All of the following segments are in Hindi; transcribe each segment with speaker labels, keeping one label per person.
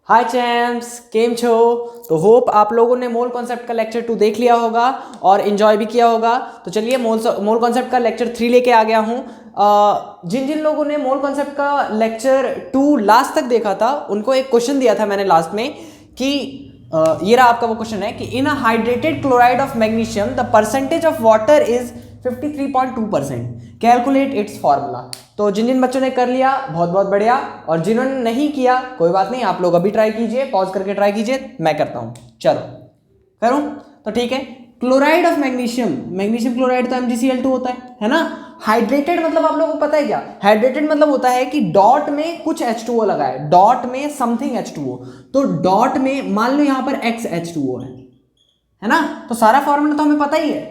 Speaker 1: हाय चैम्प्स, केम छो। तो होप आप लोगों ने मोल कॉन्सेप्ट का लेक्चर 2 देख लिया होगा और इन्जॉय भी किया होगा। तो चलिए मोल कॉन्सेप्ट का लेक्चर 3 लेके आ गया हूँ। जिन जिन लोगों ने मोल कॉन्सेप्ट का लेक्चर 2 लास्ट तक देखा था उनको एक क्वेश्चन दिया था मैंने लास्ट में कि ये रहा आपका वो क्वेश्चन है कि in a hydrated chloride of magnesium the percentage of water is 53.2%, calculate its formula. तो जिन जिन बच्चों ने कर लिया बहुत बहुत बढ़िया, और जिन्होंने नहीं किया कोई बात नहीं, आप लोग अभी ट्राई कीजिए, पॉज करके ट्राई कीजिए, मैं करता हूं। चलो करूं तो ठीक है। Chloride of magnesium, magnesium chloride तो MgCl2 होता है ना। हाइड्रेटेड मतलब आप लोगों को पता है क्या? हाइड्रेटेड मतलब होता है कि डॉट में कुछ H2O लगा है, डॉट में समथिंग H2O। तो डॉट में मान लो यहां पर XH2O है ना। तो सारा फॉर्मूला तो हमें पता ही है।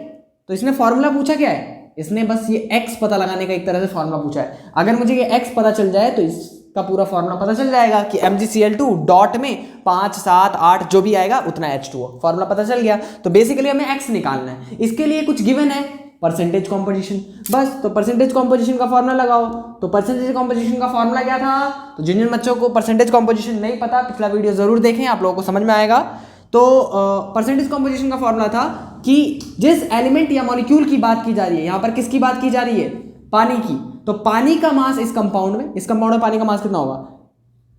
Speaker 1: तो इसने फॉर्मूला पूछा क्या है? इसने बस ये x पता लगाने का एक तरह से फॉर्मूला पूछा है। अगर मुझे ये x पता चल जाए तो इसका पूरा फॉर्मूला पता चल जाएगा कि MgCl2 डॉट में 5, 7, 8 जो भी आएगा उतना H2O, फॉर्मूला पता चल गया। तो बेसिकली हमें x निकालना है। इसके लिए कुछ गिवन है, परसेंटेज कॉम्पोजिशन, बस। तो परसेंटेज कॉम्पोजिशन का फॉर्मूला लगाओ। तो परसेंटेज कॉम्पोजिशन का फॉर्मूला क्या था? तो जिन जिन बच्चों को परसेंटेज कॉम्पोजिशन नहीं पता, पिछला वीडियो जरूर देखें, आप लोगों को समझ में आएगा। तो परसेंटेज कॉम्पोजिशन का फॉर्मूला था कि जिस एलिमेंट या मॉलिक्यूल की बात की जा रही है, यहां पर किसकी बात की जा रही है? पानी की। तो पानी का मास इस कंपाउंड में पानी का मास कितना होगा?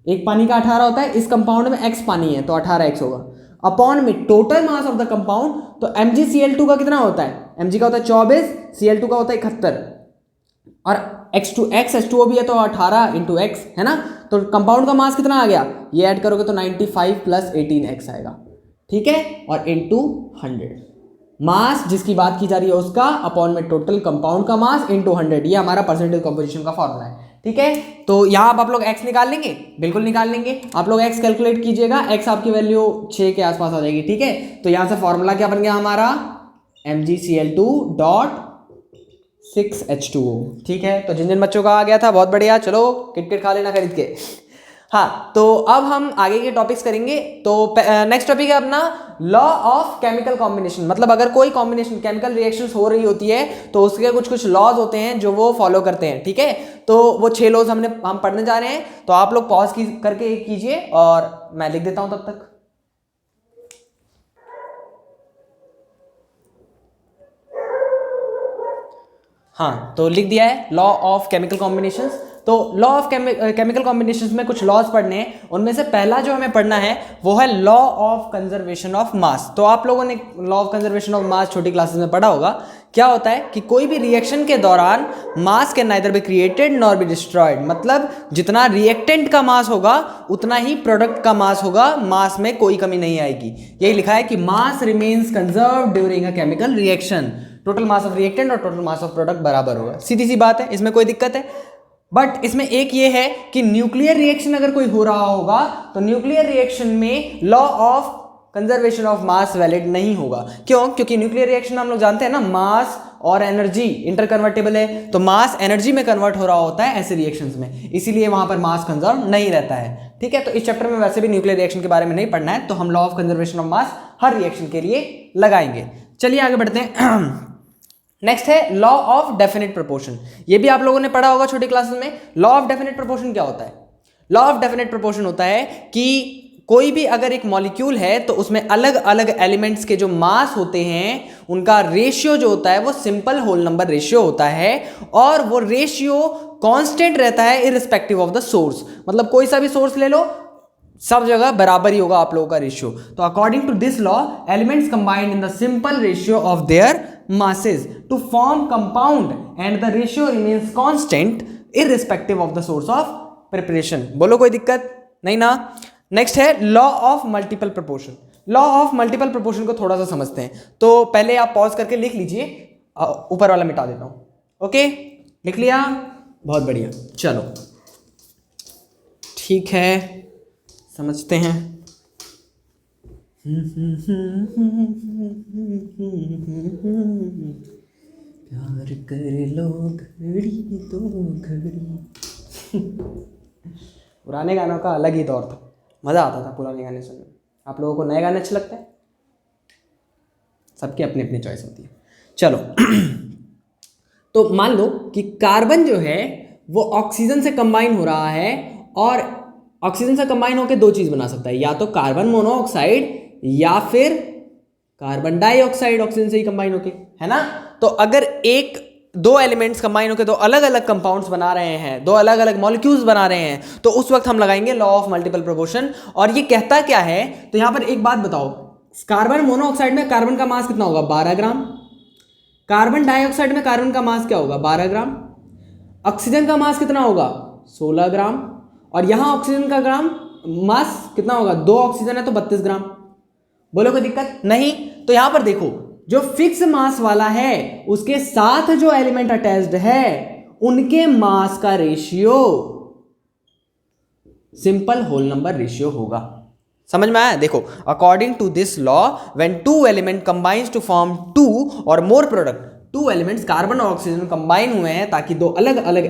Speaker 1: एक पानी का 18 होता है, इस कंपाउंड में x पानी है तो 18x होगा, अपॉन में total mass of the compound. तो MgCl2 का कितना होता है? Mg का होता है 24, Cl2 का होता है 71, और XH2O भी है तो 18 इंटू x है ना। तो कंपाउंड का मास कितना आ गया? ये ऐड करोगे तो 95 प्लस 18x आएगा, ठीक है, और इंटू 100। मास जिसकी बात की जा रही है उसका अपॉन में टोटल कंपाउंड का मास इंटू 100, ये हमारा परसेंटेज कॉम्पोजिशन का फॉर्मूला है, ठीक है। तो यहां आप लोग x निकाल लेंगे, बिल्कुल निकाल लेंगे। आप लोग x कैलकुलेट कीजिएगा, x आपकी वैल्यू 6 के आसपास आ जाएगी, ठीक है। तो यहां से फॉर्मूला क्या बन गया हमारा? MgCl2 डॉट 6H2O, ठीक है। तो जिन जिन बच्चों का आ गया था बहुत बढ़िया, चलो किटकिट खा लेना खरीद के। हाँ, तो अब हम आगे के टॉपिक्स करेंगे। तो नेक्स्ट टॉपिक है अपना लॉ ऑफ केमिकल कॉम्बिनेशन। मतलब अगर कोई कॉम्बिनेशन केमिकल रिएक्शंस हो रही होती है तो उसके कुछ कुछ लॉज होते हैं जो वो फॉलो करते हैं, ठीक है। तो वो 6 लॉज हम पढ़ने जा रहे हैं। तो आप लोग पॉज करके कीजिए और मैं लिख देता हूं तब तक। हाँ, तो लिख दिया है लॉ ऑफ केमिकल कॉम्बिनेशंस। तो लॉ ऑफ केमिकल कॉम्बिनेशंस में कुछ लॉज पढ़ने हैं। उनमें से पहला जो हमें पढ़ना है वो है law of conservation of mass. तो आप लोगों ने law of conservation of mass छोटी क्लासेस में पढ़ा होगा। क्या होता है कि कोई भी रिएक्शन के दौरान मास can neither be created nor be destroyed. मतलब जितना रिएक्टेंट का मास होगा उतना ही प्रोडक्ट का मास होगा, मास में कोई कमी नहीं आएगी। यही लिखा है कि mass remains conserve during a chemical reaction. Total mass of reactant और टोटल मास ऑफ प्रोडक्ट बराबर होगा, सीधी सी बात है, इसमें कोई दिक्कत है। बट इसमें एक ये है कि न्यूक्लियर रिएक्शन अगर कोई हो रहा होगा तो न्यूक्लियर रिएक्शन में law of conservation of mass valid नहीं होगा। क्यों? क्योंकि न्यूक्लियर रिएक्शन में हम लोग जानते हैं ना, मास और एनर्जी इंटरकन्वर्टेबल है, तो मास एनर्जी में कन्वर्ट हो रहा होता है ऐसे रिएक्शंस में, इसीलिए वहां पर मास कंजर्व नहीं रहता है, ठीक है। तो इस चैप्टर में वैसे भी न्यूक्लियर रिएक्शन के बारे में नहीं पढ़ना है, तो हम law of conservation of mass her reaction के लिए लगाएंगे। चलिए आगे बढ़ते हैं। नेक्स्ट है लॉ ऑफ डेफिनेट प्रोपोर्शन। ये भी आप लोगों ने पढ़ा होगा छोटी क्लासेस में। लॉ ऑफ डेफिनेट प्रोपोर्शन क्या होता है? लॉ ऑफ डेफिनेट प्रोपोर्शन होता है कि कोई भी अगर एक मॉलिक्यूल है तो उसमें अलग अलग एलिमेंट्स के जो मास होते हैं उनका रेशियो जो होता है वो सिंपल होल नंबर रेशियो होता है, और वो रेशियो कांस्टेंट रहता है इररिस्पेक्टिव ऑफ द सोर्स। मतलब कोई सा भी सोर्स ले लो, सब जगह बराबर ही होगा आप लोगों का रेशियो। तो according to this law elements combined in the simple ratio of their masses to form compound and the ratio remains constant irrespective of the source of preparation। बोलो कोई दिक्कत नहीं ना। नेक्स्ट है law of multiple proportion. Law of multiple proportion को थोड़ा सा समझते हैं। तो पहले आप पॉज करके लिख लीजिए, ऊपर वाला मिटा देता हूं। ओके, लिख लिया, बहुत बढ़िया। चलो ठीक है, समझते हैं। प्यार कर लो घड़ी तो घड़ी। पुराने गानों का अलग ही दौर था, मज़ा आता था पुराने गाने सुनने में। आप लोगों को नए गाने अच्छे लगते हैं? सबकी अपनी अपनी चॉइस होती है। चलो तो मान लो कि कार्बन जो है वो ऑक्सीजन से कंबाइन हो रहा है और ऑक्सीजन से कंबाइन होकर दो चीज बना सकता है, या तो कार्बन मोनोऑक्साइड या फिर कार्बन डाइऑक्साइड ऑक्सीजन से ही कंबाइन होके, है ना। तो अगर एक दो एलिमेंट्स कंबाइन होकर दो अलग अलग कंपाउंड्स बना रहे हैं, दो अलग अलग मॉलिक्यूल्स बना रहे हैं, तो उस वक्त हम लगाएंगे लॉ ऑफ मल्टीपल प्रोपोर्शन। और ये कहता क्या है, तो यहां पर एक बात बताओ, कार्बन मोनोऑक्साइड में कार्बन का मास कितना होगा, 12 ग्राम। कार्बन डाइऑक्साइड में कार्बन का मास क्या होगा, 12 ग्राम। ऑक्सीजन का मास कितना होगा, 16 ग्राम। और यहां ऑक्सीजन का ग्राम मास कितना होगा, 2 ऑक्सीजन है तो 32 ग्राम। बोलो कोई दिक्कत नहीं। तो यहां पर देखो, जो फिक्स मास वाला है उसके साथ जो एलिमेंट अटैच्ड है उनके मास का ratio simple whole number ratio होगा। समझ में आया। देखो, according to this law when two element combines to form 2 और more product, two elements carbon और ऑक्सीजन कंबाइन हुए हैं ताकि दो अलग अलग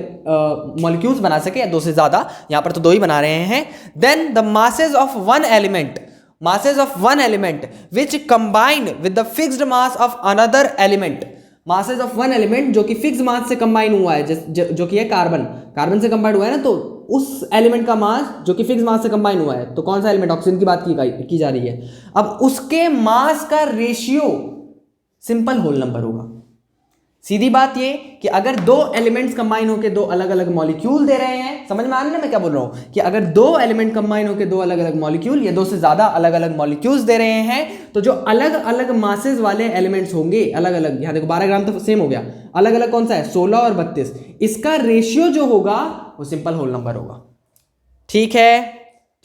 Speaker 1: मॉलिक्यूल्स बना सके, या दो से ज्यादा, यहां पर तो दो ही बना रहे हैं, then the masses of one element, masses of one element which combine with the fixed mass of another element, masses of one element जो कि फिक्स मास से कंबाइन हुआ है, जो कि है कार्बन, कार्बन से कंबाइन हुआ है ना, तो उस एलिमेंट का मास जो कि फिक्स मास से कंबाइन हुआ है, तो कौन सा एलिमेंट, ऑक्सीजन की बात की जा रही है। अब उसके मास का रेशियो सिंपल होल नंबर होगा। सीधी बात ये कि अगर दो एलिमेंट्स कंबाइन होकर दो अलग अलग मॉलिक्यूल दे रहे हैं, समझ में आ रहा है मैं क्या बोल रहा हूं, कि अगर दो एलिमेंट कंबाइन होकर दो अलग अलग मॉलिक्यूल या दो से ज्यादा अलग अलग मॉलिक्यूल्स दे रहे हैं, तो जो अलग अलग मासेस वाले एलिमेंट्स होंगे, अलग अलग, यहां देखो 12 ग्राम तो सेम हो गया, अलग अलग कौन सा है, 16 और 32, इसका रेशियो जो होगा वो सिंपल होल नंबर होगा। ठीक है,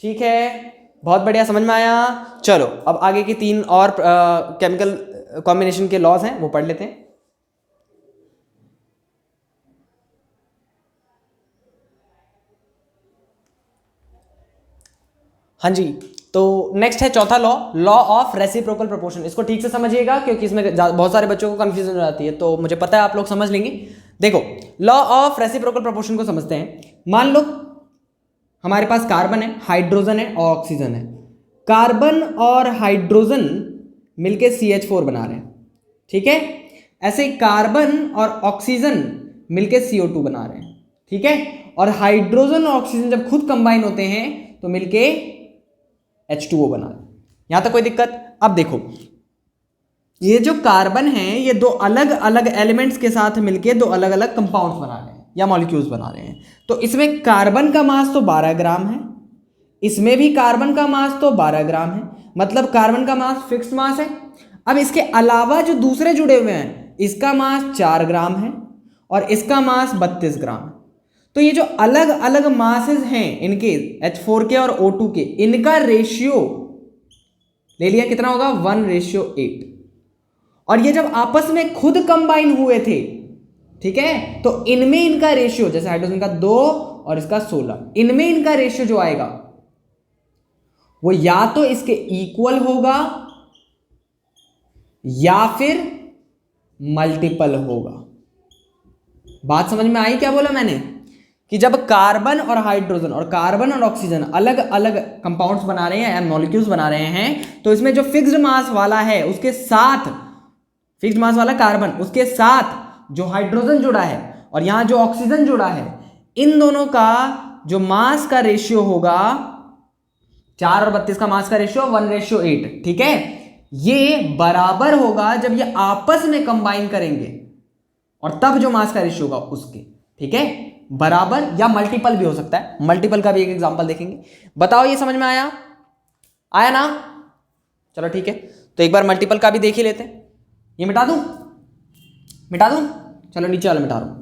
Speaker 1: ठीक है, बहुत बढ़िया, समझ में आया। चलो अब आगे की 3 और केमिकल कॉम्बिनेशन के लॉज हैं वो पढ़ लेते हैं। हाँ जी, तो नेक्स्ट है चौथा law, law of reciprocal proportion. इसको ठीक से समझिएगा क्योंकि इसमें बहुत सारे बच्चों को कंफ्यूजन हो जाती है, तो मुझे पता है आप लोग समझ लेंगे। देखो, लॉ ऑफ रेसिप्रोकल प्रोपोर्शन को समझते हैं। मान लो हमारे पास कार्बन है, हाइड्रोजन है और ऑक्सीजन है। कार्बन और हाइड्रोजन मिलके CH4 बना रहे हैं, ठीक है। ऐसे कार्बन और ऑक्सीजन मिलके CO2 बना रहे हैं, ठीक है। और हाइड्रोजन और ऑक्सीजन जब खुद कंबाइन होते हैं तो मिलके H2O बना रहे हैं। यहां तक कोई दिक्कत। अब देखो, ये जो कार्बन है ये दो अलग अलग एलिमेंट्स के साथ मिलके दो अलग अलग कंपाउंड्स बना रहे हैं या मॉलिक्यूल्स बना रहे हैं। तो इसमें कार्बन का मास तो 12 ग्राम है, इसमें भी कार्बन का मास तो 12 ग्राम है, मतलब कार्बन का मास फिक्स्ड मास है। अब इसके अलावा जो दूसरे जुड़े हुए हैं, इसका मास 4 ग्राम है और इसका मास 32 ग्राम है। तो ये जो अलग अलग मासेस हैं इनके, H4 के और O2 के, इनका रेशियो ले लिया, कितना होगा, 1:8। और ये जब आपस में खुद कंबाइन हुए थे, ठीक है, तो इनमें इनका रेशियो, जैसे हाइड्रोजन का 2 और इसका 16, इनमें इनका रेशियो जो आएगा वो या तो इसके इक्वल होगा या फिर मल्टीपल होगा। बात समझ में आई क्या बोला मैंने, कि जब कार्बन और हाइड्रोजन और कार्बन और ऑक्सीजन अलग अलग कंपाउंड्स बना रहे हैं या मॉलिक्यूल्स बना रहे हैं, तो इसमें जो फिक्स्ड मास वाला है उसके साथ, फिक्स्ड मास वाला कार्बन, उसके साथ जो हाइड्रोजन जुड़ा है और यहां जो ऑक्सीजन जुड़ा है, इन दोनों का जो मास का रेशियो होगा, 4 और 32 का मास का रेशियो 1:8, ठीक है। ये बराबर होगा जब ये आपस में कंबाइन करेंगे और तब जो मास का रेशियो होगा उसके, ठीक है, बराबर या मल्टीपल भी हो सकता है। मल्टीपल का भी एक एग्जांपल देखेंगे। बताओ ये समझ में आया, आया ना। चलो ठीक है, तो एक बार मल्टीपल का भी देख ही लेते हैं। ये मिटा दूं, मिटा दूं, चलो नीचे वाला मिटा रहा हूं,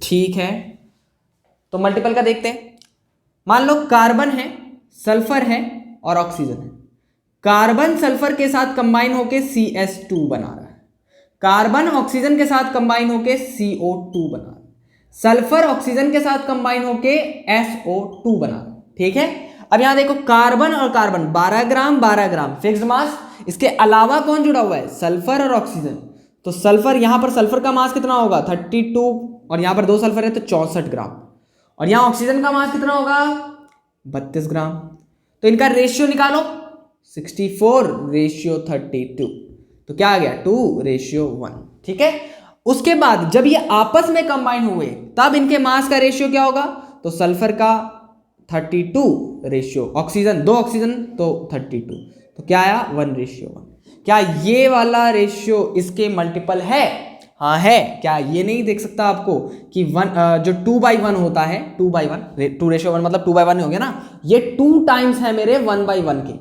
Speaker 1: ठीक है। तो मल्टीपल का देखते हैं। मान लो कार्बन है, सल्फर है और ऑक्सीजन है। कार्बन सल्फर के साथ कंबाइन होके CS2 बना रहा है, कार्बन ऑक्सीजन के साथ कंबाइन होके CO2 बना रहा है, सल्फर ऑक्सीजन के साथ कंबाइन होके SO2 बना रहा है, ठीक है। अब यहां देखो, कार्बन और कार्बन 12 ग्राम 12 ग्राम फिक्स्ड मास, इसके अलावा कौन जुड़ा हुआ है, सल्फर और ऑक्सीजन। तो सल्फर, यहां पर सल्फर का मास कितना होगा, 32, और यहां पर 2 सल्फर है तो 64 ग्राम, और यहां ऑक्सीजन का मास कितना होगा, 32 ग्राम। तो इनका रेशियो निकालो, 64:32, तो क्या आ गया, 2:1, ठीक है। उसके बाद जब ये आपस में कंबाइन हुए तब इनके मास का रेशियो क्या होगा, तो सल्फर का 32 रेशियो, ऑक्सीजन 2 ऑक्सीजन तो 32, तो क्या आया 1:1। क्या ये वाला रेशियो इसके मल्टीपल है? हाँ है। क्या ये नहीं देख सकता आपको कि जो 2/1 होता है, 2/1 2:1 मतलब 2/1 हो गया ना, ये 2 टाइम्स है मेरे 1/1 के,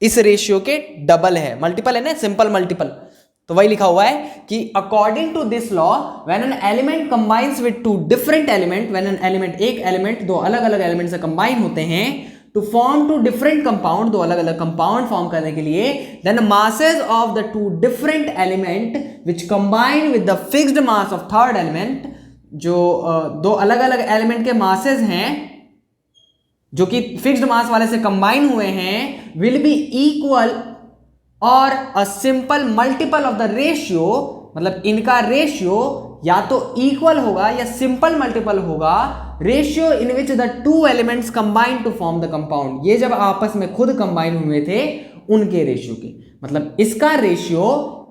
Speaker 1: इस रेशियो के डबल है, मल्टीपल है ना, सिंपल मल्टीपल। तो वही लिखा हुआ है कि according to this law when an element combines with two different element, when an element, एक एलिमेंट दो अलग अलग एलिमेंट से कंबाइन होते हैं to form two different compound, दो अलग अलग कंपाउंड फॉर्म करने के लिए, then masses of the two different element which combine with the fixed mass of third element, जो दो अलग अलग एलिमेंट के मासेस हैं जो कि फिक्स्ड मास वाले से कंबाइन हुए हैं, विल बी इक्वल और a simple multiple of the ratio, मतलब इनका रेशियो या तो इक्वल होगा या सिंपल मल्टीपल होगा ratio in which the two elements combine to form the compound, ये जब आपस में खुद कंबाइन हुए थे उनके रेशियो के, मतलब इसका रेशियो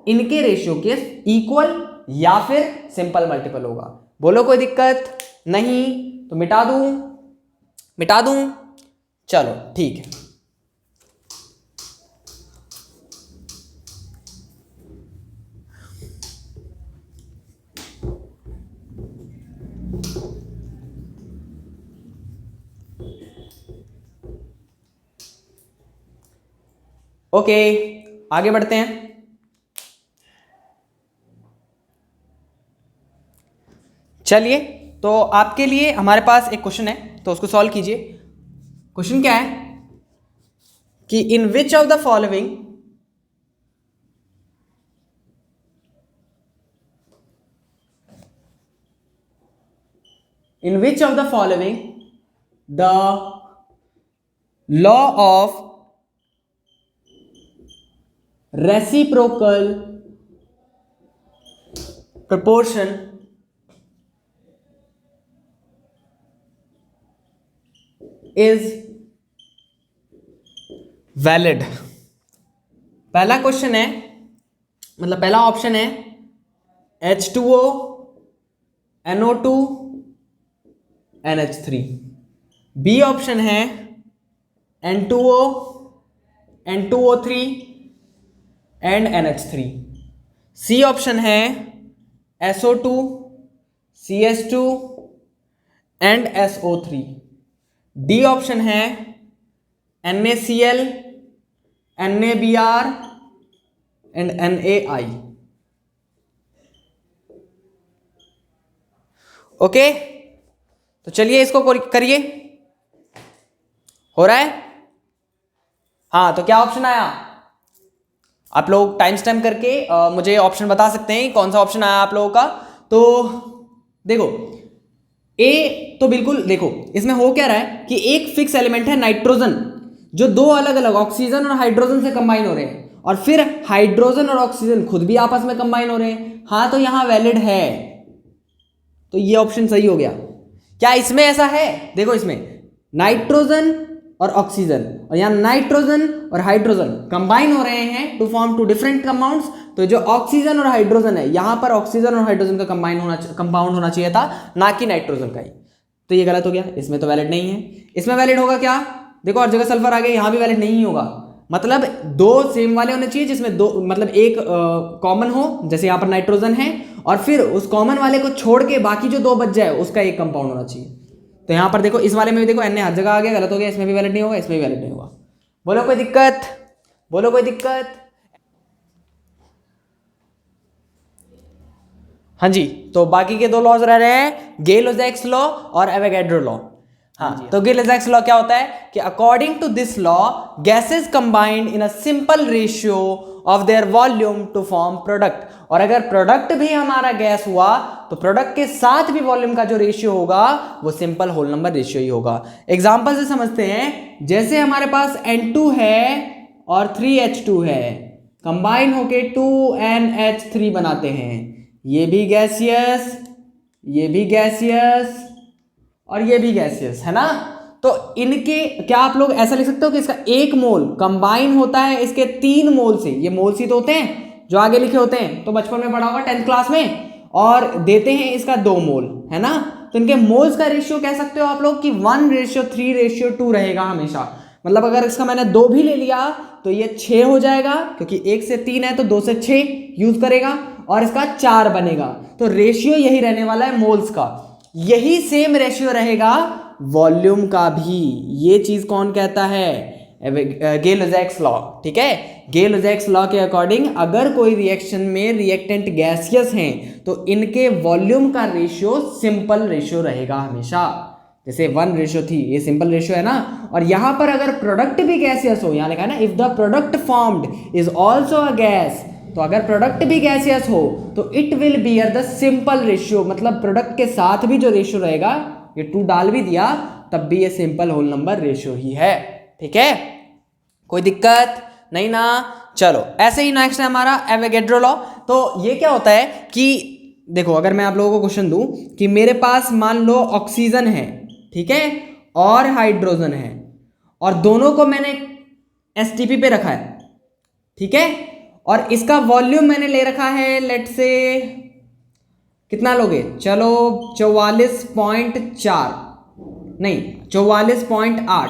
Speaker 1: इनके रेशियो के इक्वल या फिर सिंपल मल्टीपल होगा। बोलो कोई दिक्कत नहीं तो मिटा दूं, चलो ठीक है। ओके आगे बढ़ते हैं। चलिए तो आपके लिए हमारे पास एक क्वेश्चन है तो उसको सॉल्व कीजिए। क्वेश्चन क्या है कि in which of the following the law of reciprocal proportion is valid। पहला क्वेश्चन है, मतलब पहला ऑप्शन है H2O NO2 NH3, B option है N2O N2O3 and NH3, C option है SO2 CS2 and SO3, D option है NaCl NaBr and NaI। Okay तो चलिए इसको करिए, हो रहा है? हाँ तो क्या ऑप्शन आया? आप लोग टाइम स्टैम्प करके मुझे ऑप्शन बता सकते हैं कौन सा ऑप्शन आया आप लोगों का। तो देखो ए तो बिल्कुल, देखो इसमें हो क्या रहा है कि एक फिक्स एलिमेंट है नाइट्रोजन, जो दो अलग अलग ऑक्सीजन और हाइड्रोजन से कंबाइन हो रहे हैं, और फिर हाइड्रोजन और ऑक्सीजन खुद भी आपस में कंबाइन हो रहे हैं। हाँ तो यहां वैलिड है, तो ये ऑप्शन सही हो गया। क्या इसमें ऐसा है? देखो इसमें नाइट्रोजन और ऑक्सीजन और यहाँ नाइट्रोजन और हाइड्रोजन कंबाइन हो रहे हैं to form two different compounds, तो जो ऑक्सीजन और हाइड्रोजन है यहाँ पर ऑक्सीजन और हाइड्रोजन का कंपाउंड होना चाहिए था, ना कि नाइट्रोजन का ही, तो ये गलत हो गया, इसमें तो वैलिड नहीं है। इसमें वैलिड होगा क्या? देखो और जगह सल्फर आ गया, यहाँ भी वैलिड नहीं होगा, मतलब दो सेम वाले होने चाहिए जिसमें दो, मतलब एक कॉमन हो, जैसे यहाँ पर नाइट्रोजन है, और फिर उस कॉमन वाले को छोड़ के बाकी जो दो बच जाए उसका एक कंपाउंड होना चाहिए। तो यहाँ पर देखो इस वाले में भी देखो Na हर जगह आ गया, गलत हो गया, इसमें भी वैलिड नहीं होगा, इसमें भी वैलिड नहीं होगा। बोलो कोई दिक्कत, बोलो कोई दिक्कत। हाँ जी, तो बाकी के दो लॉज रह रहे हैं, गेल-लेज़ेक्स लॉ और एवोगैड्रो लॉ। हाँ तो गेल-लेज़ेक्स लॉ क्या होता है कि according to this law gases combined in a simple ratio of their volume to form product, और अगर प्रोडक्ट भी हमारा गैस हुआ तो प्रोडक्ट के साथ भी वॉल्यूम का जो रेशियो होगा वो सिंपल होल नंबर रेशियो ही होगा। एग्जांपल से समझते हैं, जैसे हमारे पास N2 है और 3H2 है, कंबाइन होके 2NH3 बनाते हैं, ये भी गैसियस, ये भी गैसियस और ये भी गैसियस है ना। तो इनके क्या आप लोग ऐसा लिख सकते हो कि इसका एक मोल कंबाइन होता है इसके 3 मोल से, ये मोल्स ही तो होते हैं जो आगे लिखे होते हैं, तो बचपन में पढ़ा होगा 10th क्लास में, और देते हैं इसका 2 मोल, है ना, तो इनके मोल्स का रेशियो कह सकते हो आप लोग कि 1:3:2 रहेगा हमेशा। मतलब अगर इसका मैंने 2 भी ले लिया तो ये 6 हो जाएगा, क्योंकि 1 से 3 है तो 2 से 6 यूज करेगा, और इसका 4 बनेगा। तो रेशियो यही रहने वाला है मोल्स का। यही सेम रेशियो रहेगा वॉल्यूम का भी। ये चीज कौन कहता है? गे-लुजैक्स लॉ। ठीक है, गे-लुजैक्स लॉ के अकॉर्डिंग अगर कोई रिएक्शन में रिएक्टेंट गैसियस हैं तो इनके वॉल्यूम का रेशियो सिंपल रेशियो रहेगा हमेशा। जैसे 1:3 ये सिंपल रेशियो है ना, और यहां पर अगर प्रोडक्ट भी गैसियस हो, यहां लिखा है ना, if the product formed is also a gas, तो अगर प्रोडक्ट भी गैसियस हो तो it will bear the simple ratio, मतलब प्रोडक्ट के साथ भी जो रेशियो रहेगा, ये 2 डाल भी दिया तब भी ये सिंपल होल नंबर रेशियो ही है। ठीक है, कोई दिक्कत नहीं ना। चलो ऐसे ही नेक्स्ट है हमारा एवोगैड्रो लॉ। तो ये क्या होता है कि देखो, अगर मैं आप लोगों को क्वेश्चन दूं कि मेरे पास मान लो ऑक्सीजन है, ठीक है, और हाइड्रोजन है, और दोनों को मैंने एसटीपी पे रखा है, ठीक है, और इसका वॉल्यूम मैंने ले रखा है, लेट से कितना लोगे, चलो 44.4 नहीं 44.8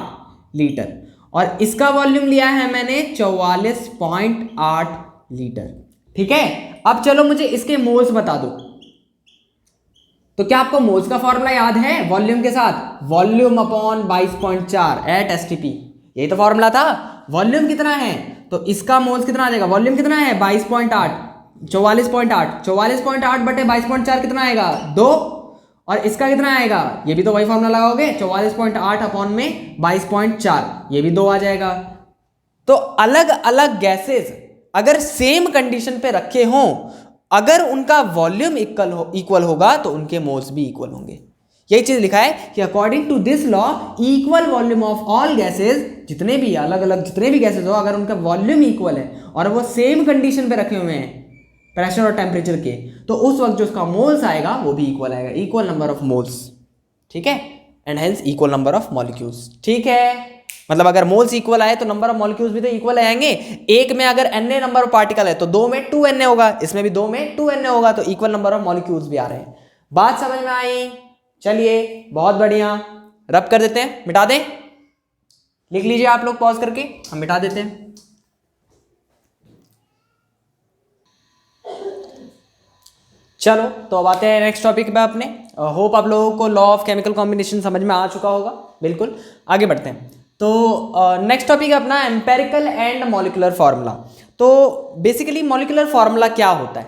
Speaker 1: लीटर, और इसका वॉल्यूम लिया है मैंने 44.8 लीटर। ठीक है, अब चलो मुझे इसके मोल्स बता दो। तो क्या आपको मोल्स का फॉर्मूला याद है? वॉल्यूम के साथ वॉल्यूम अपॉन 22.4 एट एसटीपी, यही तो फॉर्मूला था। वॉल्यूम कितना है तो इसका मोल्स कितना आ जाएगा, वॉल्यूम कितना है 22.8, 44.8 बटे 22.4 कितना आएगा 2, और इसका कितना आएगा, ये भी तो वही फॉर्मूला लगाओगे, 44.8 अपॉन में 22.4, ये भी 2 आ जाएगा। तो अलग अलग गैसेस अगर सेम कंडीशन पे रखे हों, अगर उनका वॉल्यूम इक्वल होगा तो उनके मोल्स भी इक्वल होंगे। यही चीज लिखा है कि according to this law equal volume of all gases, जितने भी अलग अलग जितने भी गैसेस हो, अगर उनका वॉल्यूम इक्वल है और वो सेम कंडीशन पे रखे हुए हैं प्रेशर और टेम्परेचर के, तो उस वक्त जो उसका मोल्स आएगा वो भी इक्वल आएगा, इक्वल नंबर ऑफ मोल्स। ठीक है, and hence equal number of molecules. ठीक है, मतलब अगर मोल्स इक्वल आए तो नंबर ऑफ मॉलिक्यूल्स भी तो इक्वल आएंगे। एक में अगर Na नंबर ऑफ पार्टिकल है तो 2 में 2Na होगा, इसमें भी 2 में 2Na होगा, तो इक्वल नंबर ऑफ मॉलिक्यूल्स भी आ रहे हैं। बात समझ में आई? चलिए बहुत बढ़िया, रब कर देते हैं, मिटा दें, लिख लीजिए आप लोग पॉज करके, हम मिटा देते हैं। चलो तो अब आते हैं नेक्स्ट टॉपिक पे अपने। होप आप लोगों को लॉ ऑफ केमिकल कॉम्बिनेशन समझ में आ चुका होगा। बिल्कुल, आगे बढ़ते हैं। तो नेक्स्ट टॉपिक है अपना एम्पेरिकल एंड मॉलिक्यूलर फार्मूला। तो बेसिकली मॉलिक्यूलर फार्मूला क्या होता है?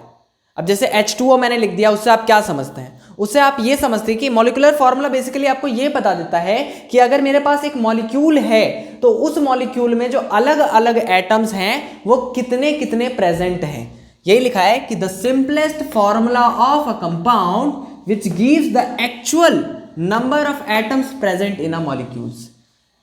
Speaker 1: अब जैसे H2O मैंने लिख दिया, उससे आप क्या समझते हैं? उससे आप ये समझते हैं कि मॉलिक्यूलर फार्मूला बेसिकली आपको ये बता देता है कि अगर मेरे पास एक मॉलिक्यूल है तो उस मॉलिक्यूल में जो अलग अलग एटम्स हैं वो कितने कितने प्रेजेंट हैं। यही लिखा है कि the simplest formula of a compound which gives the actual number of atoms present in a molecules,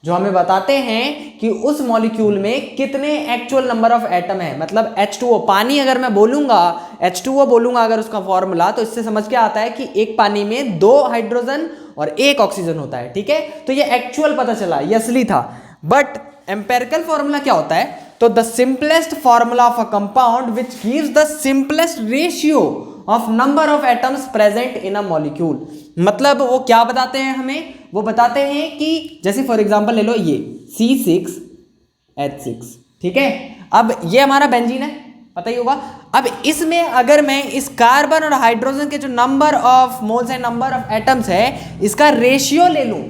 Speaker 1: जो हमें बताते हैं कि उस मॉलिक्यूल में कितने एक्चुअल नंबर ऑफ एटम है। मतलब H2O, पानी अगर मैं बोलूंगा H2O बोलूंगा अगर उसका फॉर्मूला, तो इससे समझ के आता है कि एक पानी में 2 हाइड्रोजन और 1 ऑक्सीजन होता है। ठीक है, तो ये एक्चुअल पता चला, ये असली था। बट एम्पेरिकल फॉर्मूला क्या होता है? तो the simplest formula of a compound which gives the simplest ratio of number of atoms present in a molecule. मतलब वो क्या बताते हैं हमें? वो बताते हैं कि जैसे फॉर एग्जांपल ले लो ये C6H6, ठीक है, अब ये हमारा बेंजीन है, पता ही होगा। अब इसमें अगर मैं इस कार्बन और हाइड्रोजन के जो नंबर ऑफ मोल्स है, नंबर ऑफ एटम्स है, इसका रेशियो ले लूं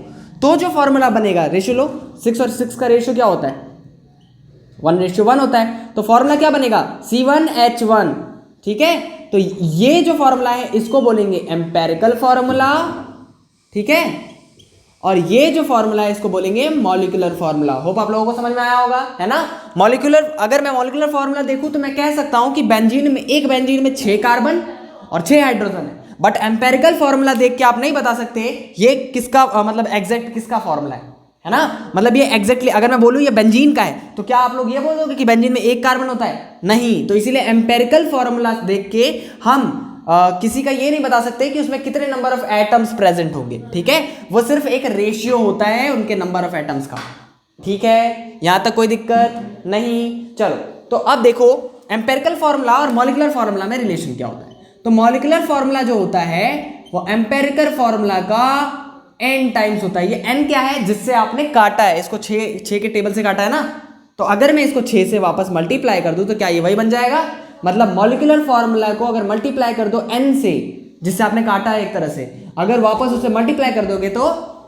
Speaker 1: तो जो फॉर्मूला बनेगा, रेशियो लो, 6 और 6 का रेशियो क्या होता है? 1:1 होता है। तो फॉर्मूला क्या बनेगा? C1H1। ठीक है, तो ये जो फॉर्मूला है इसको बोलेंगे एम्पेरिकल फॉर्मूला। ठीक है, और ये जो फॉर्मूला है इसको बोलेंगे मॉलिक्यूलर फॉर्मूला। होप आप लोगों को समझ में आया होगा, है ना। मॉलिक्यूलर, अगर मैं मॉलिक्यूलर फॉर्मूला देखूं तो मैं कह सकता हूं कि बेंजीन में, एक बेंजीन में 6 कार्बन और 6 हाइड्रोजन है। बट एम्पेरिकल फॉर्मूला देख के आप नहीं बता सकते ये किसका मतलब एग्जैक्ट किसका फॉर्मूला है ना। मतलब ये एग्जैक्टली अगर मैं बोलूं ये बेंजीन का है तो क्या आप लोग ये बोल दोगे कि बेंजीन में 1 कार्बन होता है? नहीं। तो इसीलिए एम्पेरिकल फॉर्मूला देख के हम किसी का ये नहीं बता सकते कि उसमें कितने नंबर ऑफ एटम्स प्रेजेंट होंगे। ठीक है, वो सिर्फ एक रेशियो होता है उनके नंबर ऑफ एटम्स का। ठीक है, यहां तक कोई दिक्कत नहीं। चलो तो अब देखो एम्पेरिकल फॉर्मूला और मॉलिक्यूलर फॉर्मूला में रिलेशन क्या होता है। तो मॉलिक्यूलर फॉर्मूला जो होता है वो एम्पेरिकल फॉर्मूला का n टाइम्स होता है। ये n क्या है? जिससे आपने काटा है, इसको 6 के टेबल से काटा है ना, तो अगर मैं इसको 6 से वापस मल्टीप्लाई कर दूं तो क्या ये वही बन जाएगा? मतलब मॉलिक्यूलर फॉर्मूला को अगर मल्टीप्लाई कर दो n से, जिससे आपने काटा है एक तरह से, अगर वापस उसे मल्टीप्लाई कर दोगे तो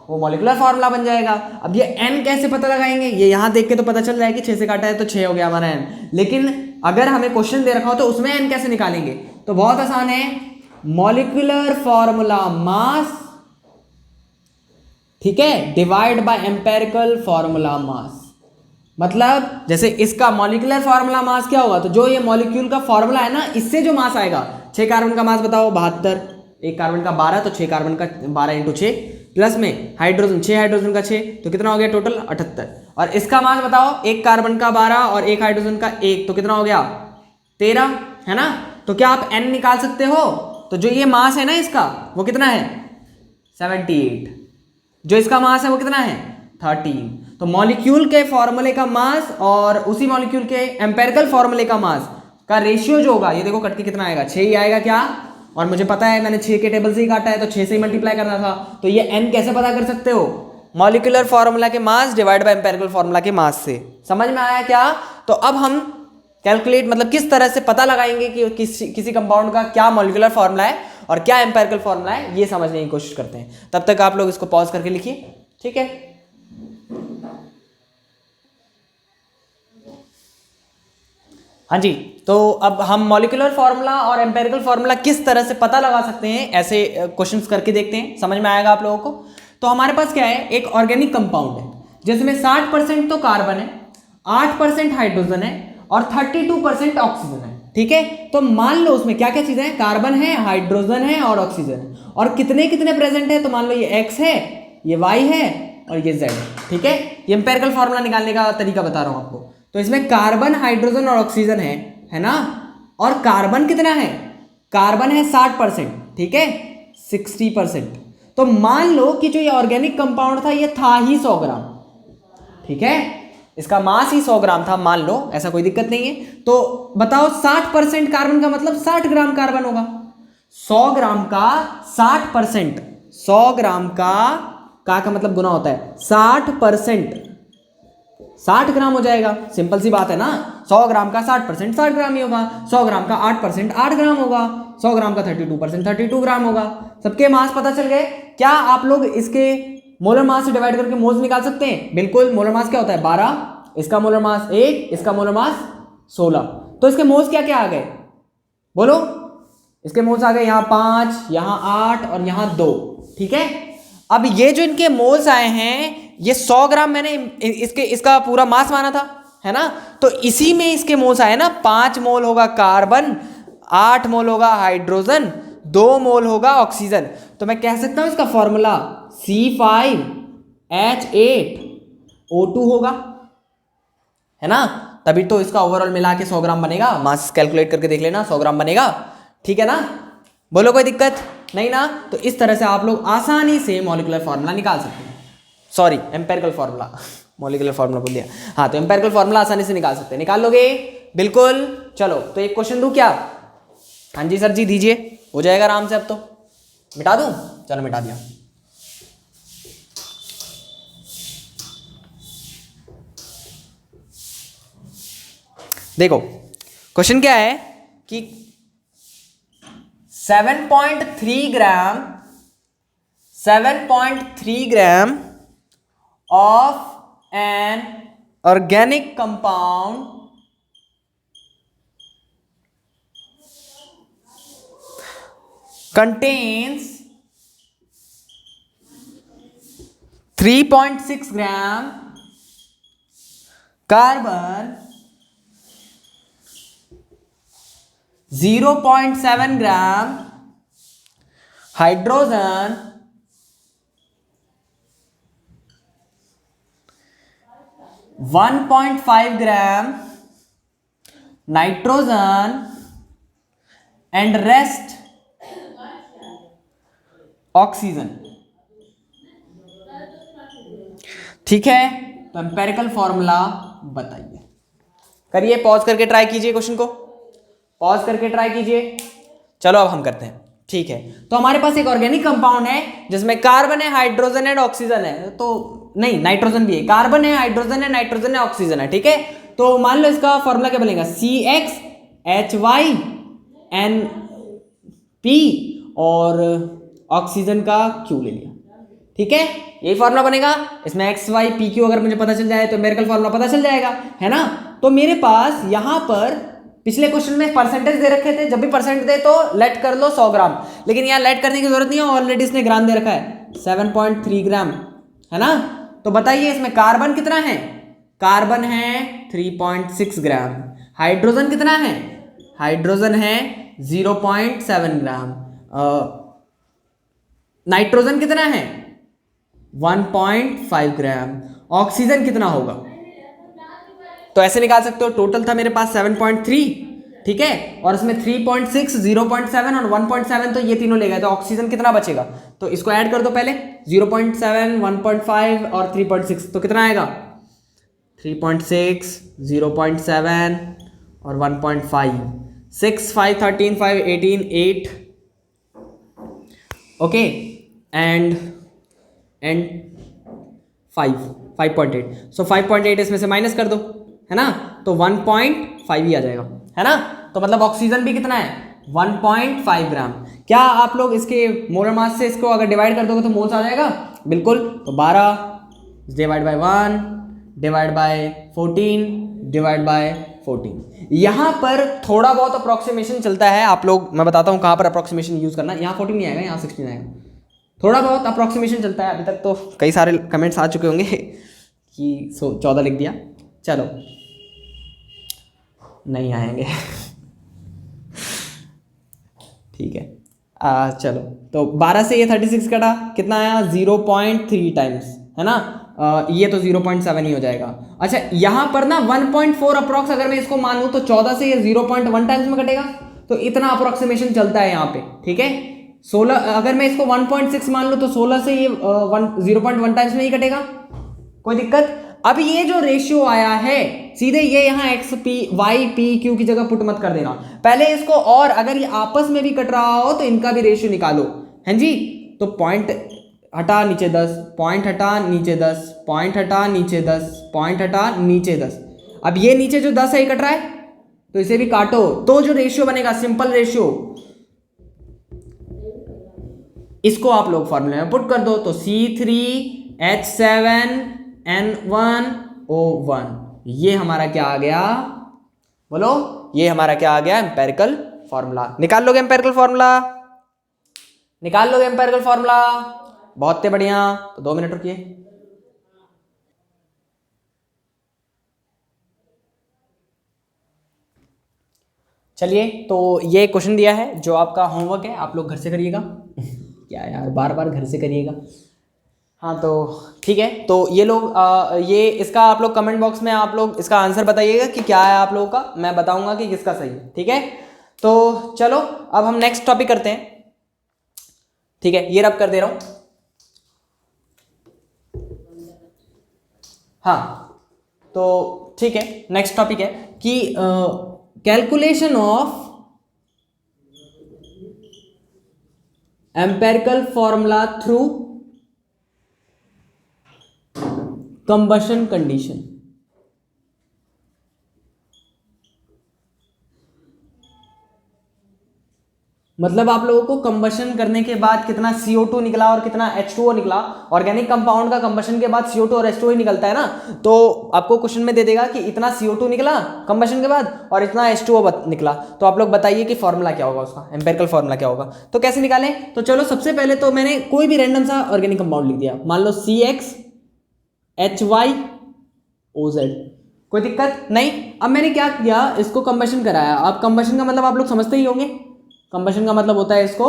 Speaker 1: वो मॉलिक्यूलर फॉर्मूला बन जाएगा। अब ये n कैसे पता लगाएंगे? ये यहाँ देख के तो पता चल रहा है कि 6 से काटा है तो 6 हो गया हमारा n, लेकिन अगर हमें क्वेश्चन दे रखा हो तो उसमें n कैसे निकालेंगे? तो बहुत आसान है, मॉलिक्यूलर फॉर्मूला मास, ठीक है, divide by empirical formula mass. मतलब जैसे इसका मॉलिक्यूलर फॉर्मूला मास क्या होगा, तो जो ये मॉलिक्यूल का फॉर्मूला है ना, इससे जो मास आएगा, 6 कार्बन का मास बताओ 72, एक कार्बन का 12, तो 6 कार्बन का 12 इंटू 6, प्लस में हाइड्रोजन 6 हाइड्रोजन का 6, तो कितना हो गया टोटल 78। और इसका मास बताओ, एक कार्बन का 12 और एक हाइड्रोजन का 1, तो कितना हो गया 13, है ना। तो क्या आप n निकाल सकते हो? तो जो ये मास है ना इसका, वो कितना है 78, जो इसका मास है वो कितना है 13। तो मॉलिक्यूल के फॉर्मूले का मास और उसी मॉलिक्यूल के एम्पेरिकल फॉर्मूले का मास का रेशियो जो होगा, ये देखो कट के कितना आएगा 6 ही आएगा क्या, और मुझे पता है मैंने 6 के टेबल से ही काटा है तो 6 से ही मल्टीप्लाई करना था। तो ये n कैसे पता कर सकते हो? मॉलिक्यूलर फॉर्मूला के mass divide by empirical formula के मास से। समझ में आया क्या? तो अब हम कैलकुलेट मतलब किस तरह से पता लगाएंगे कि किसी कंपाउंड का क्या मॉलिक्यूलर फॉर्मूला है और क्या एम्पेरिकल फॉर्मूला है, ये समझने की कोशिश करते हैं। तब तक आप लोग इसको पॉज करके लिखिए, ठीक है। हाँ जी, तो अब हम मॉलिक्यूलर फॉर्मूला और एम्पेरिकल फॉर्मूला किस तरह से पता लगा सकते हैं, ऐसे क्वेश्चंस करके देखते हैं, समझ में आएगा आप लोगों को। तो हमारे पास क्या है, एक ऑर्गेनिक कंपाउंड है जिसमें 60% तो कार्बन है, 8% हाइड्रोजन है और 32% ऑक्सीजन है, ठीक है। तो मान लो उसमें क्या क्या चीजें हैं, कार्बन है, हाइड्रोजन है और ऑक्सीजन है, और कितने कितने प्रेजेंट है, तो मान लो ये x है, ये y है और ये z है, ठीक है। ये एम्पेरिकल फॉर्मूला निकालने का तरीका बता रहा हूं आपको। तो इसमें कार्बन, हाइड्रोजन और ऑक्सीजन है ना, और कार्बन कितना है, कार्बन है 60%, ठीक है, 60%। तो मान लो कि जो ये ऑर्गेनिक कंपाउंड था ये था ही 100 ग्राम, ठीक है, इसका मास ही 100 ग्राम था, मान लो, ऐसा कोई दिक्कत नहीं है। तो बताओ 60% कार्बन का मतलब 60 ग्राम कार्बन होगा, 100 ग्राम का 60%, 100 ग्राम का मतलब गुना होता है 60%, 60 ग्राम हो जाएगा, सिंपल सी बात है ना। 100 ग्राम का 60% 60 ग्राम ही होगा, 100 ग्राम का 8% 8 ग्राम होगा, 100 ग्राम का 32% 32 ग्राम होगा। सबके मास पता चल गए। क्या आप लोग इसके मोलर मास से डिवाइड करके मोल्स निकाल सकते हैं? बिल्कुल। मोलर मास क्या होता है 12, इसका मोलर मास 1, इसका मोलर मास 16। तो इसके मोल्स क्या क्या आ गए, बोलो? इसके मोल्स आ गए यहाँ 5, यहाँ 8 और यहाँ 2, ठीक है। अब ये जो इनके मोल्स आए हैं, ये 100 ग्राम मैंने इसका पूरा मास माना था, है ना। तो इसी में इसके मोल्स आए ना, 5 मोल होगा कार्बन, 8 मोल होगा हाइड्रोजन, 2 मोल होगा ऑक्सीजन। तो मैं कह सकता हूं इसका फॉर्मूला C5H8O2 होगा, है ना। तभी तो इसका ओवरऑल मिला के 100 ग्राम बनेगा। मास कैलकुलेट करके देख लेना, 100 ग्राम बनेगा, ठीक है ना। बोलो कोई दिक्कत नहीं ना। तो इस तरह से आप लोग आसानी से मॉलिक्यूलर फॉर्मूला निकाल सकते हैं, sorry empirical formula, molecular formula बोल दिया। हाँ, तो एम्पेरिकल फॉर्मूला आसानी से निकाल सकते हैं, निकाल लोगे? बिल्कुल। चलो, तो एक क्वेश्चन दूं क्या? हाँ जी सर जी, दीजिए, हो जाएगा आराम से। अब तो मिटा दूं? चलो मिटा दिया। देखो क्वेश्चन क्या है कि 7.3 ग्राम of an organic compound contains 3.6 gram carbon, 0.7 gram hydrogen, 1.5 gram nitrogen and rest oxygen, ठीक है। तो एम्पेरिकल फॉर्मूला बताइए, करिए, पॉज करके ट्राई कीजिए, क्वेश्चन को पॉज करके ट्राई कीजिए। चलो अब हम करते हैं, ठीक है। तो हमारे पास एक ऑर्गेनिक कंपाउंड है जिसमें कार्बन है, हाइड्रोजन है और ऑक्सीजन है, तो नहीं नाइट्रोजन भी है, कार्बन है, हाइड्रोजन है, नाइट्रोजन है, ऑक्सीजन है, ठीक है। तो मान लो इसका फॉर्मूला क्या बनेगा, CXHYNP और ऑक्सीजन का Q ले लिया, ठीक है, यही फॉर्मूला बनेगा। इसमें XYPQ अगर मुझे पता चल जाए तो एम्पिरिकल फॉर्मूला पता चल जाएगा, है ना। तो मेरे पास यहां पर पिछले क्वेश्चन में परसेंटेज दे रखे थे, जब भी परसेंट दे तो लेट कर लो 100 ग्राम, लेकिन यहाँ लेट करने की जरूरत नहीं है, ऑलरेडी इसने ग्राम दे रखा है 7.3 ग्राम, है ना। तो बताइए इसमें कार्बन कितना है, कार्बन है 3.6 ग्राम, हाइड्रोजन कितना है, हाइड्रोजन है 0.7 ग्राम, नाइट्रोजन कितना है 1.5 ग्राम, ऑक्सीजन कितना होगा, तो ऐसे निकाल सकते हो। टोटल था मेरे पास 7.3, ठीक है, और इसमें 3.6, 0.7 और 1.7, तो ये तीनों ले गए, तो ऑक्सीजन कितना बचेगा, तो इसको ऐड कर दो पहले, 0.7, 1.5 और 3.6, तो कितना आएगा 3.6, 0.7 और 1.5, 6, 5, 13, 5, 18, 8, ओके, एंड 5.8, सो 5.8 इसमें से माइनस कर दो, है ना, तो 1.5 ही आ जाएगा, है ना। तो मतलब ऑक्सीजन भी कितना है 1.5 ग्राम। क्या आप लोग इसके मोलर मास से इसको अगर डिवाइड कर दोगे तो मोल्स आ जाएगा, बिल्कुल। तो 12 divide by 1 divide by 14 divide by 14। यहाँ पर थोड़ा बहुत अप्रोक्सीमेशन चलता है, आप लोग, मैं बताता हूँ कहाँ पर अप्रोक्सीमेशन यूज करना। यहाँ 14 नहीं आएगा, यहाँ 16 आएगा, थोड़ा बहुत अप्रोक्सीमेशन चलता है। अभी तक तो कई सारे कमेंट्स आ चुके होंगे कि 14 लिख दिया, चलो नहीं आएंगे ठीक है, चलो, तो 12 से ये 36 कटा, कितना आया 0.3 टाइम्स, है ना, ये तो 0.7 ही हो जाएगा। अच्छा यहाँ पर ना 1.4 अप्रॉक्स अगर मैं इसको मानूं तो 14 से ये 0.1 टाइम्स में कटेगा, तो इतना अप्रोक्सीमेशन चलता है यहाँ पे, ठीक है। 16 अगर मैं इसको 1.6 मान लूँ तो 16 से ये 0.1 टाइम्स में ही कटेगा, कोई दिक्कत। अब ये जो रेशियो आया है सीधे ये यहाँ XYPQ की जगह पुट मत कर देना, पहले इसको, और अगर ये आपस में भी कट रहा हो तो इनका भी रेशियो निकालो, हैं जी। तो पॉइंट हटा नीचे 10, पॉइंट हटा नीचे 10, पॉइंट हटा नीचे 10, पॉइंट हटा नीचे 10। अब ये नीचे जो 10 है ये कट रहा है, तो इसे भी काटो, तो जो रेशियो बनेगा सिंपल रेशियो, इसको आप लोग फॉर्मूले में पुट कर दो, तो C3H7N1O1, ये हमारा क्या आ गया, बोलो, ये हमारा क्या आ गया, एम्पेरिकल फॉर्मूला। निकाल लोगे एम्पेरिकल फॉर्मूला, निकाल लोगे एम्पेरिकल फॉर्मूला, बहुत बढ़िया। तो 2 मिनट रुकिए। चलिए, तो ये क्वेश्चन दिया है जो आपका होमवर्क है, आप लोग घर से करिएगा क्या यार, बार बार घर से करिएगा। हाँ तो ठीक है, तो ये लोग ये इसका आप लोग कमेंट बॉक्स में आप लोग इसका आंसर बताइएगा कि क्या है आप लोगों का, मैं बताऊंगा कि किसका सही है, ठीक है। तो चलो अब हम नेक्स्ट टॉपिक करते हैं, ठीक है, ये रब कर दे रहा हूं। हाँ तो ठीक है, नेक्स्ट टॉपिक है कि calculation of empirical formula through combustion condition. मतलब आप लोगों को कंबशन करने के बाद कितना CO2 निकला और कितना H2O निकला। ऑर्गेनिक कंपाउंड का कंबशन के बाद CO2 और H2O ही निकलता है ना, तो आपको क्वेश्चन में दे देगा कि इतना CO2 निकला कंबशन के बाद और इतना H2O निकला, तो आप लोग बताइए कि फॉर्मूला क्या होगा, उसका एम्पेरिकल फॉर्मूला क्या होगा। तो कैसे निकालें, तो चलो सबसे पहले तो मैंने कोई भी रैंडम सा ऑर्गेनिक कंपाउंड लिख दिया, मान लो CXHYOZ, कोई दिक्कत नहीं। अब मैंने क्या किया, इसको कंबशन कराया। अब कंबशन का मतलब आप लोग समझते ही होंगे, कंबशन का मतलब होता है इसको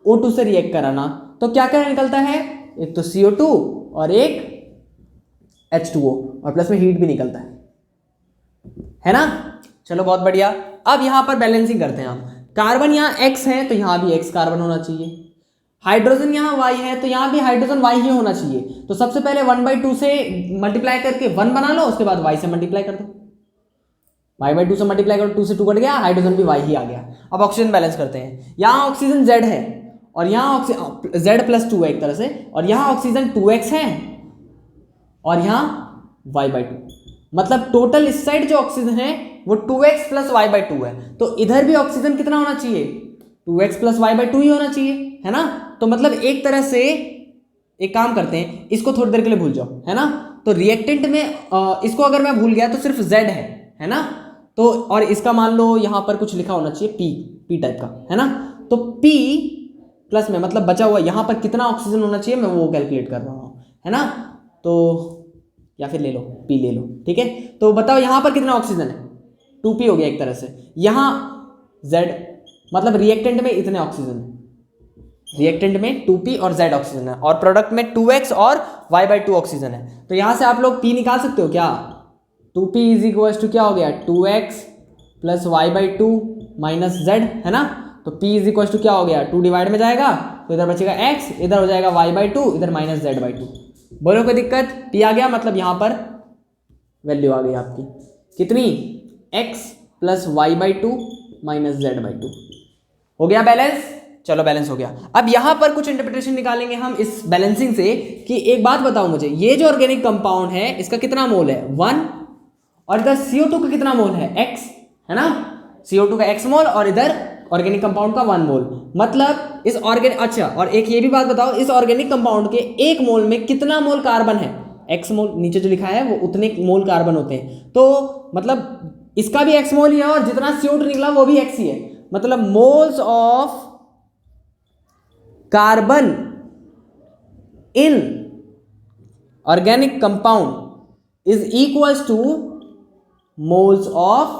Speaker 1: O2 से रिएक्ट कराना। तो क्या क्या निकलता है, एक तो CO2 और एक H2O और प्लस में हीट भी निकलता है ना। चलो बहुत बढ़िया। अब यहां पर बैलेंसिंग करते हैं हम। कार्बन यहाँ X है तो यहां भी X कार्बन होना चाहिए, हाइड्रोजन यहाँ Y है तो यहाँ भी हाइड्रोजन Y ही होना चाहिए। तो सबसे पहले 1/2 से मल्टीप्लाई करके 1 बना लो, उसके बाद Y से मल्टीप्लाई कर दो, y/2 से मल्टीप्लाई करो, 2 से 2 कट गया, हाइड्रोजन भी y ही आ गया। अब ऑक्सीजन बैलेंस करते हैं। यहाँ ऑक्सीजन Z है और यहाँ Z+2 है एक तरह से, और यहाँ ऑक्सीजन 2x है और यहाँ y/2, मतलब टोटल इस साइड जो ऑक्सीजन है वो 2x + y/2 है। तो इधर भी ऑक्सीजन कितना होना चाहिए, 2x + y/2 ही होना चाहिए, है ना। तो मतलब एक तरह से एक काम करते हैं, इसको थोड़ी देर के लिए भूल जाओ, है ना। तो रिएक्टेंट में इसको अगर मैं भूल गया तो सिर्फ Z है ना। तो और इसका मान लो यहाँ पर कुछ लिखा होना चाहिए P टाइप का, है ना। तो P प्लस में मतलब बचा हुआ यहाँ पर कितना ऑक्सीजन होना चाहिए, मैं वो कैलकुलेट कर रहा हूँ, है ना। तो या फिर ले लो P ले लो, ठीक है। तो बताओ यहाँ पर कितना ऑक्सीजन है, 2P हो गया एक तरह से। यहाँ Z मतलब रिएक्टेंट में इतने ऑक्सीजन है, रिएक्टेंट में 2P और Z ऑक्सीजन है, और प्रोडक्ट में 2x और y/2 ऑक्सीजन है। तो यहाँ से आप लोग P निकाल सकते हो क्या, 2P = क्या हो गया, 2x + y/2 - Z, है ना। तो P = क्या हो गया, 2 डिवाइड में जाएगा तो इधर बचेगा x, इधर हो जाएगा y/2, इधर -z/2। बोलो कोई दिक्कत, P आ गया, मतलब यहाँ पर वैल्यू आ गई आपकी कितनी, x + y/2 - z/2। हो गया बैलेंस, चलो बैलेंस हो गया। अब यहाँ पर कुछ इंटरप्रिटेशन निकालेंगे हम इस बैलेंसिंग से कि एक बात बताओ मुझे, ये जो ऑर्गेनिक कंपाउंड है इसका कितना मोल है, 1, और इधर CO2 का कितना मोल है, x, है ना। CO2 का x मोल और इधर ऑर्गेनिक कंपाउंड का 1 मोल, मतलब इस ऑर्गेनिक, अच्छा और एक ये भी बात बताओ, इस ऑर्गेनिक कंपाउंड के 1 मोल में कितना मोल कार्बन है, x मोल, नीचे जो लिखा है वो उतने मोल कार्बन होते हैं। तो मतलब इसका भी x मोल ही है और जितना CO2 निकला वो भी x ही है, मतलब moles of carbon in organic compound is equals two moles of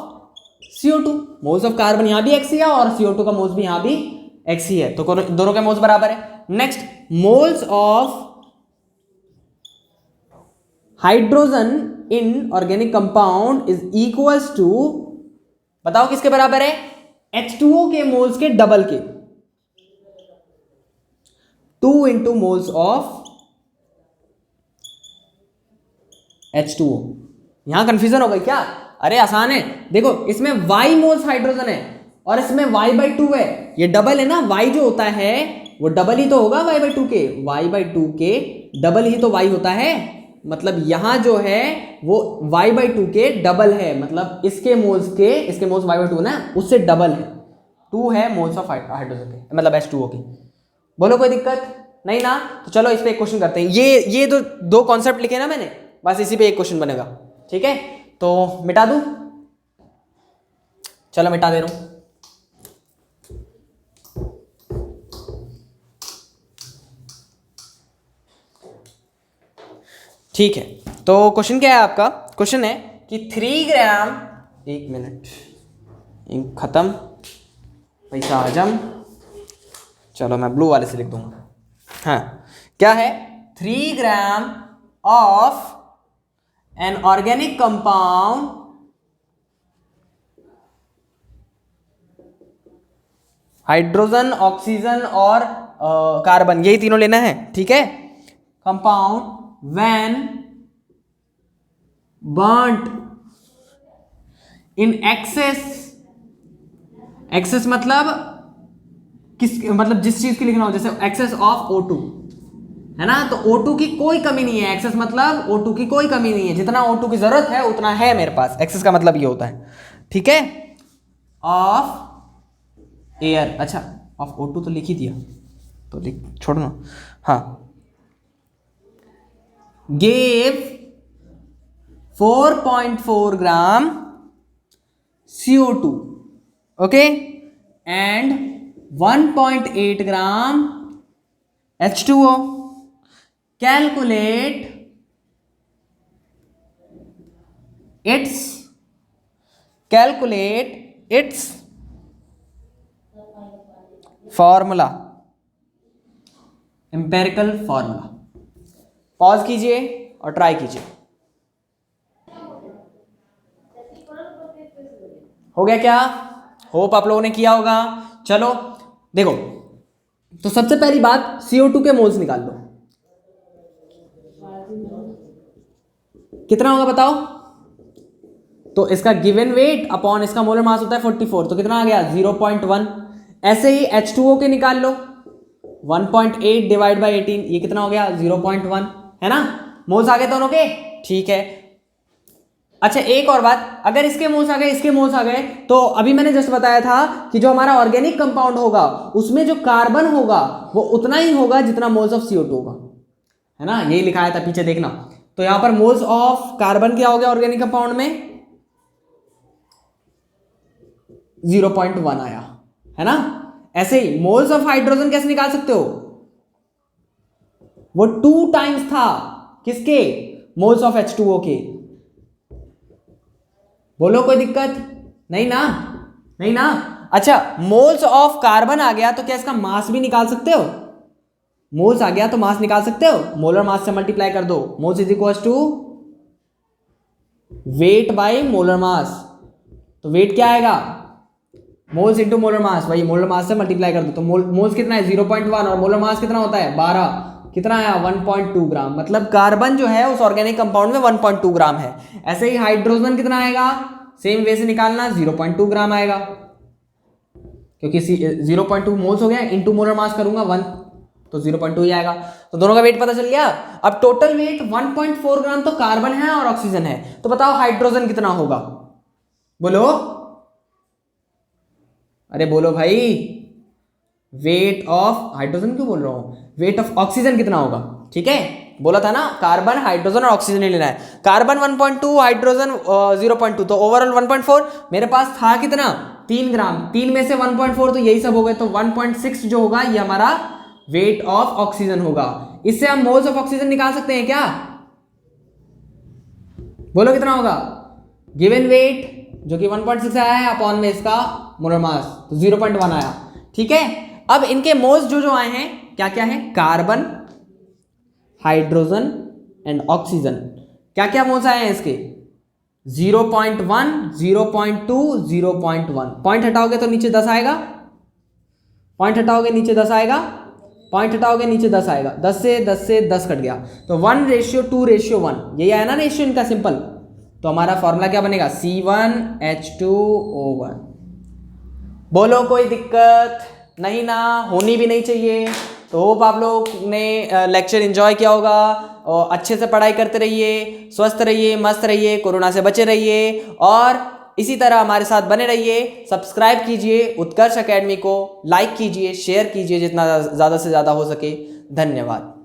Speaker 1: CO2। Moles of carbon यहां भी x ही है और CO2 का मोल्स भी यहां भी x ही है, तो दोनों के मोल्स बराबर है। Next, moles of hydrogen in organic compound is equals to, बताओ किसके बराबर है, H2O के मोल्स के डबल के, 2 × मोल्स ऑफ H2O। यहां कंफ्यूजन हो गई क्या, अरे आसान है, देखो इसमें y मोल्स हाइड्रोजन है और इसमें y/2 है, ये डबल है ना, y जो होता है वो डबल ही तो होगा y/2 के, y/2 के डबल ही तो y होता है, मतलब यहां जो है वो y/2 के डबल है, मतलब इसके मोल्स y/2 ना उससे डबल है, 2 है मोल्स ऑफ हाइड्रोजन के, मतलब H2O के। बोलो कोई दिक्कत नहीं ना। तो चलो इस पे एक क्वेश्चन करते हैं, ये दो कॉन्सेप्ट लिखे ना मैंने, बस इसी पे एक क्वेश्चन बनेगा, ठीक है। तो मिटा दूं, चलो मिटा दे रहा हूं। ठीक है, तो क्वेश्चन क्या है आपका, क्वेश्चन है कि 3 ग्राम, 1 मिनट, इंक खत्म, पैसा हजम, चलो मैं ब्लू वाले से लिख दूंगा। हाँ, क्या है, 3 gram of an organic compound hydrogen, oxygen और कार्बन, यही तीनों लेना है, ठीक है। Compound when burned in excess मतलब मतलब जिस चीज की लिखना हो, जैसे एक्सेस ऑफ O2, है ना। तो O2 की कोई कमी नहीं है, एक्सेस मतलब O2 की कोई कमी नहीं है, जितना O2 की जरूरत है उतना है मेरे पास, एक्सेस का मतलब ये होता है, ठीक है। ऑफ एयर, अच्छा ऑफ O2 तो लिख ही दिया, तो लिख छोड़ो ना, हाँ, gave 4.4 gram CO2, okay, and 1.8 gram H2O। calculate its formula, empirical formula. Pause कीजिए और ट्राई कीजिए। हो गया क्या, होप आप लोगों ने किया होगा। चलो देखो, तो सबसे पहली बात CO2 के मोल्स निकाल लो, कितना होगा बताओ, तो इसका गिवन वेट अपॉन इसका मोलर मास होता है 44, तो कितना आ गया 0.1। ऐसे ही H2O के निकाल लो, 1.8 डिवाइड बाई 18, ये कितना हो गया 0.1, है ना। मोल्स आ गए दोनों के, ठीक है। अच्छा एक और बात, अगर इसके मोल्स आ गए, इसके मोल्स आ गए, तो अभी मैंने जस्ट बताया था कि जो हमारा ऑर्गेनिक कंपाउंड होगा उसमें जो कार्बन होगा वो उतना ही होगा जितना मोल्स ऑफ CO2 होगा, है ना। यही लिखाया था पीछे, देखना। तो यहां पर मोल्स ऑफ कार्बन क्या हो गया ऑर्गेनिक कंपाउंड में 0.1 आया, है ना। ऐसे ही मोल्स ऑफ हाइड्रोजन कैसे निकाल सकते हो, वो 2 टाइम्स था किसके, मोल्स ऑफ H2O के। बोलो कोई दिक्कत नहीं ना, नहीं ना। अच्छा मोल्स ऑफ कार्बन आ गया तो क्या इसका मास भी निकाल सकते हो, मोल्स आ गया तो मास निकाल सकते हो, मोलर मास से मल्टीप्लाई कर दो, moles is equal to weight by molar mass. तो वेट क्या आएगा, मोल्स इंटू मोलर मास, वही मोलर मास से मल्टीप्लाई कर दो। तो मोल्स कितना है 0.1 और मोलर मास कितना होता है 12, कितना आया 1.2 ग्राम। मतलब कार्बन जो है उस ऑर्गेनिक कंपाउंड में 1.2 ग्राम है। ऐसे ही हाइड्रोजन कितना आएगा, सेम वे से निकालना, 0.2 ग्राम आएगा, क्योंकि 0.2 मोल्स हो गया, इंटू मोलर मास करूंगा 1, तो 0.2 ही आएगा। तो दोनों का वेट पता चल गया। अब टोटल वेट 1.4 ग्राम तो कार्बन है और ऑक्सीजन है, तो बताओ हाइड्रोजन कितना होगा, बोलो, अरे बोलो भाई। वेट ऑफ हाइड्रोजन क्यों बोल रहा हूं, वेट ऑफ ऑक्सीजन कितना होगा, ठीक है। बोला था ना कार्बन हाइड्रोजन और ऑक्सीजन ही लेना है। कार्बन 1.2, हाइड्रोजन 0.2, तो ओवरऑल 1.4। मेरे पास था कितना 3 ग्राम, 3 में से 1.4 तो यही सब हो गए, तो 1.6 जो होगा ये हमारा वेट ऑफ ऑक्सीजन होगा। इससे हम मोल्स ऑफ ऑक्सीजन निकाल सकते हैं क्या, बोलो कितना होगा, गिवन वेट जो कि 1.6 आया है अपॉन में इसका मोलर मास, तो 0.1 आया, ठीक है। अब इनके मोल्स जो आए हैं क्या क्या है, कार्बन, हाइड्रोजन एंड ऑक्सीजन, क्या क्या मोल्स आए हैं इसके 0.1, 0.2, 0.1। पॉइंट हटाओगे तो नीचे 10 आएगा, पॉइंट हटाओगे नीचे 10 आएगा, पॉइंट हटाओगे नीचे 10 आएगा, 10 से 10 कट गया, तो 1:2:1, यही आया ना रेशियो इनका सिंपल। तो हमारा फॉर्मूला क्या बनेगा C1H2O1। बोलो कोई दिक्कत नहीं ना, होनी भी नहीं चाहिए। तो होप आप लोग ने लेक्चर एंजॉय किया होगा, और अच्छे से पढ़ाई करते रहिए, स्वस्थ रहिए, मस्त रहिए, कोरोना से बचे रहिए, और इसी तरह हमारे साथ बने रहिए। सब्सक्राइब कीजिए उत्कर्ष एकेडमी को, लाइक कीजिए, शेयर कीजिए जितना ज़्यादा से ज़्यादा हो सके। धन्यवाद।